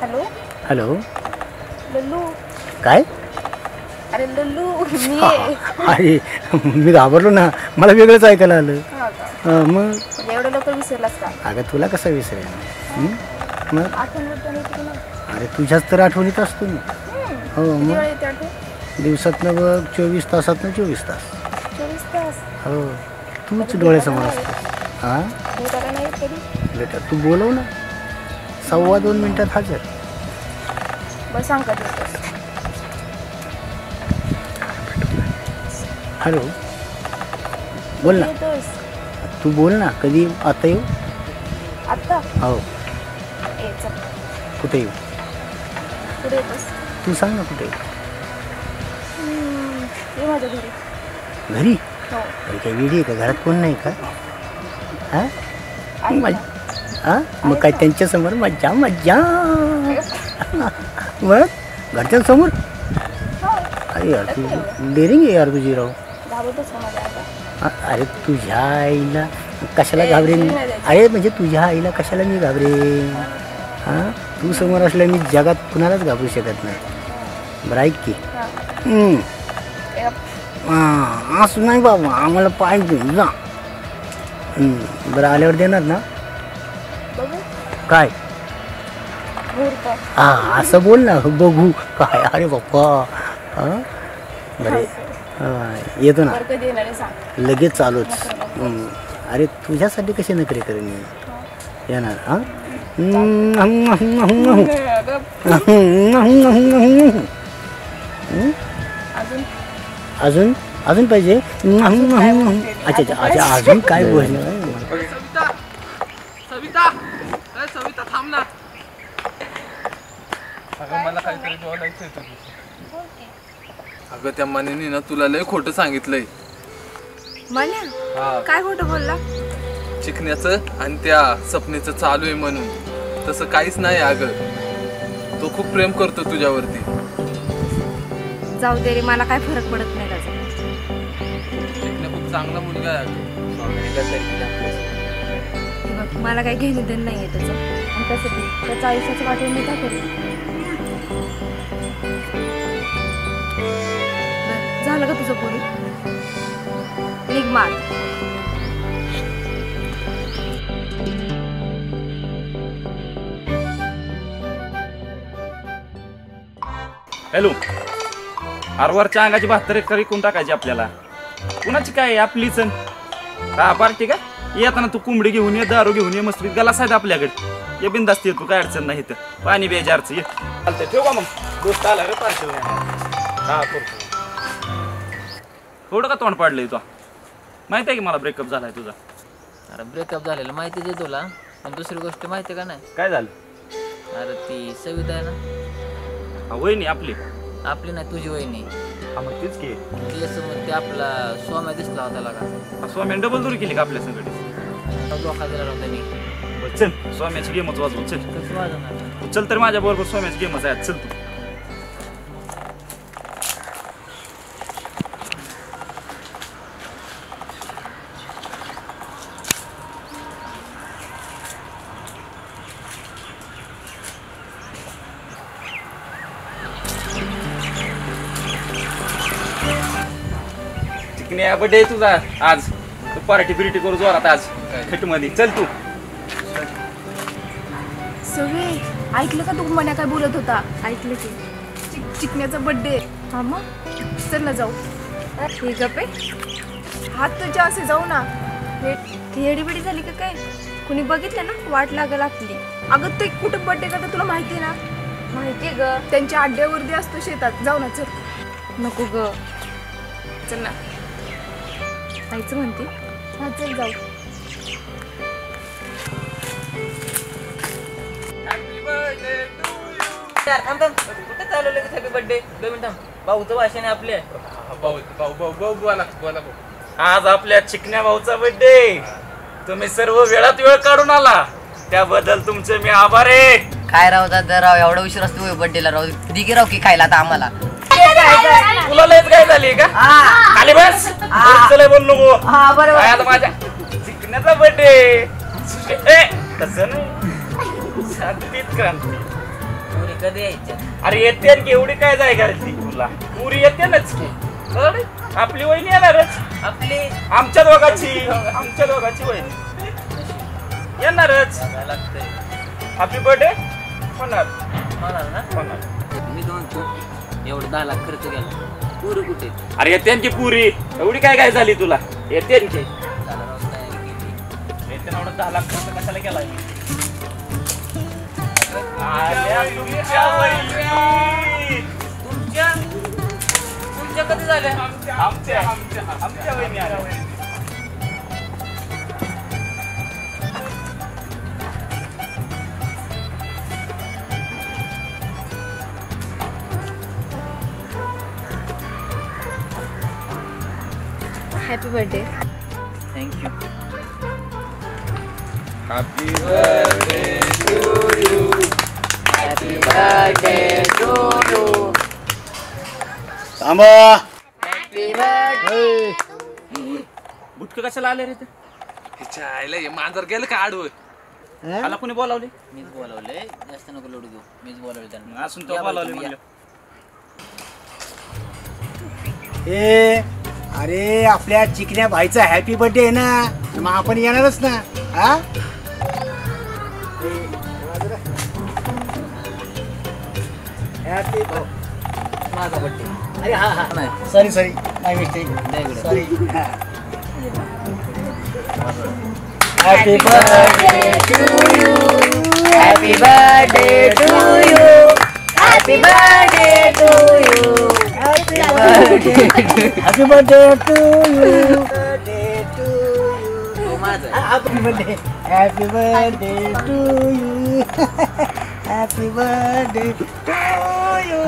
Hello hello Lallu. काय? अरे लल्लू मी अरे मी घाबरलो ना, मला वेगळंच ऐकायला आलं. मग एवढं लवकर विसरलास का? अगं तुला कसं विसरेल? मग आठवण तुला? अरे तुझ्याच तर आठवणीत असतो मी. हो मग दिवसातनं बघ 24 तासातनं 24 तास. 24 तास? हो तूच डोळ्यासमोर असतोस. हां नाही कधी बेटा तू बोलव ना, 1.25 मिनिटात हजर. बस सांग कधी येतोस? हॅलो बोल ना, येतोस? तू बोल ना, कधी आता येऊ? आत्ता? हो. ए चल. कुठे येऊ? कुठे येतोस? तू सांग ना कुठे येऊ? ये माझ्या घरी. घरी? हो. घरी काय वेडी आहे का? घरात कोण नाही का? हां आहे ना. हां मग काय त्यांच्यासमोर मज्जा मज्जा. मग घरच्यांसमोर? हो. अरे यार तू डेअरिंग आहे यार तुझी राव. घाबरतोस का माझ्या आईला? अरे तुझ्या आईला कशाला घाबरेन? अरे म्हणजे तुझ्या आईला कशाला मी घाबरेन? हां तू समोर असल्या मी जगात कुणालाच घाबरू शकत नाही. बरं ऐक की. हां असं नाही बाबा, आम्हाला पाहिजे जा. बरं आल्यावर देणार ना? बघू काय? हां असं बोल ना, बघू काय. अरे बाप्पा हां बरे येतो ना, कधी येणार आहे सांग? लगेच चालूच. अरे तुझ्यासाठी कसे नखरे करेन मी? येणार. हां अजून अजून पाहिजे? अच्छा अच्छा अच्छा अजून काय बोलणार? सविता सविता थांब ना. अगं मला काहीतरी बोलायचं आहे. अगं त्या मनीने ना तुला लय खोटं सांगितलंय. मन्या काय खोटं बोलला? चिकण्याचं आणि त्या सपनेचं चालू आहे म्हणून. तसं काहीच नाही अगं, तो खूप प्रेम करतो तुझ्यावरती. जाऊ दे रे, मला काय फरक पडत नाही त्याचा. चिकण्या खूप चांगला मुलगा आहे अगं. बघ मला काही घेणं देणं नाही आहे त्याचं, आणि तसं त्याच्या आयुष्याचं वाटेल मी काय करू? झालं का तुझं बोलून? निघ मार. हॅलो आरवरच्या अंगाची 72 एकर विकून टाकायची आपल्याला. कुणाची काय आपलीच का पार्टी का? येताना तू कोंबडी घेऊन ये, दारू घेऊन ये, मस्त गलास आहेत आपल्याकडे. ये बिंदास्त ये, तू काय अडचण नाही इथं. पाणी बेजारचं ये. चालतंय ठेव का मग? दोस्त आला रे पार्टी. हा करतो. थोडं का तोंड पाडलंय तू? माहिती आहे की मला ब्रेकअप झालाय तुझा. अरे ब्रेकअप झालेलं माहितीच आहे तुला, पण दुसरी गोष्ट माहिती का नाही? काय झालं? अरे ती सविता आहे ना, वहिनी आपली आपली नाही तुझी वहिनी. मग तीच की समोर ते आपला स्वाम्या दिसला होता का? स्वाम्याने डबल दुरी केली का आपल्या संगडी? धोका दिला होता मी. चल स्वाम्याची गेमच वाजवू. चल कसं वाजवणार? चल तर माझ्या बरोबर स्वाम्याची गेमच आहे. चल तू. बर्थडे आहे तुझा आज, तू पार्टी बिर्टी करू जोरात आज खट मध्ये. चल तू. सगळे ऐकलं का? तू मन्या काय बोलत होता? ऐकलं की चिकण्याचा बर्थडे. हा मग चल ना जाऊ. हे गप्पे हात तुझे असे जाऊ ना. हेडीबिडी झाली का काय? कुणी बघितलं ना वाट लागल आपली. अगं ते कुठं बर्थडे करता तुला माहिती ना? माहिती ग, त्यांच्या अड्ड्यावरती असतो शेतात. जाऊ ना चल. नको ग चल ना. जायचं म्हणते? हा चल जाऊ. कुठे चालू लगेच हॅपी बर्थडे? 2 मिनिट भाऊचं भाषण आहे आपले. आज आपल्या चिकण्या भाऊचा बर्थडे. तुम्ही सर्व वेळात वेळ काढून आला त्याबद्दल तुमचे मी आभार आहे. काय राव दादा राव, एवढा उशीर असतो बर्थडेला राव. दिगी राव की खायला आता आम्हाला. तुला लयच काय झाली का? खाली बस. चल बोल नको. आता माझ्या चिकण्याचा बर्थडे. तसं नाही, शांतीत क्रांती. कधी यायच्या अरे येते की एवढी काय जाय घरातली तुला पुरी येते नाच की अरे, आपली वहिनी येणारच आपली आमच्या दोघाची वहिनी येणारच लागतंय हॅपी बर्थडे होणार होणार ना होणार मी तो म्हणतो एवढं 10 लाख खर्च केला पुरी कुठे अरे येते की पुरी एवढी काय झाली तुला येते की येते ना एवढं 10 लाख खर्च कशाला केलाय आल्या तुमच्या वहिनी. तुमच्या कधी झाल्या आमच्या वहिनी आल्या. Happy birthday. Thank you happy birthday थांबा. बुटकं कशाला आले रे ते हिच्या आईला हे मांजर गेलं का आडवं मला कोणी बोलावले मीच बोलवले जास्त नको लोड घेऊ मीच बोलवले त्यांना असून तो बोलावले म्हणलं ए अरे आपल्या चिकन्या भाईचा हॅपी बर्थडे आहे ना, मग आपण येणारच ना. हा हॅपी माझा बड्डे अरे हा हा sorry my mistake sorry. Happy birthday to you, happy birthday to you, happy birthday to you, happy birthday to you, तो माझा happy birthday, happy birthday to you, happy birthday to you.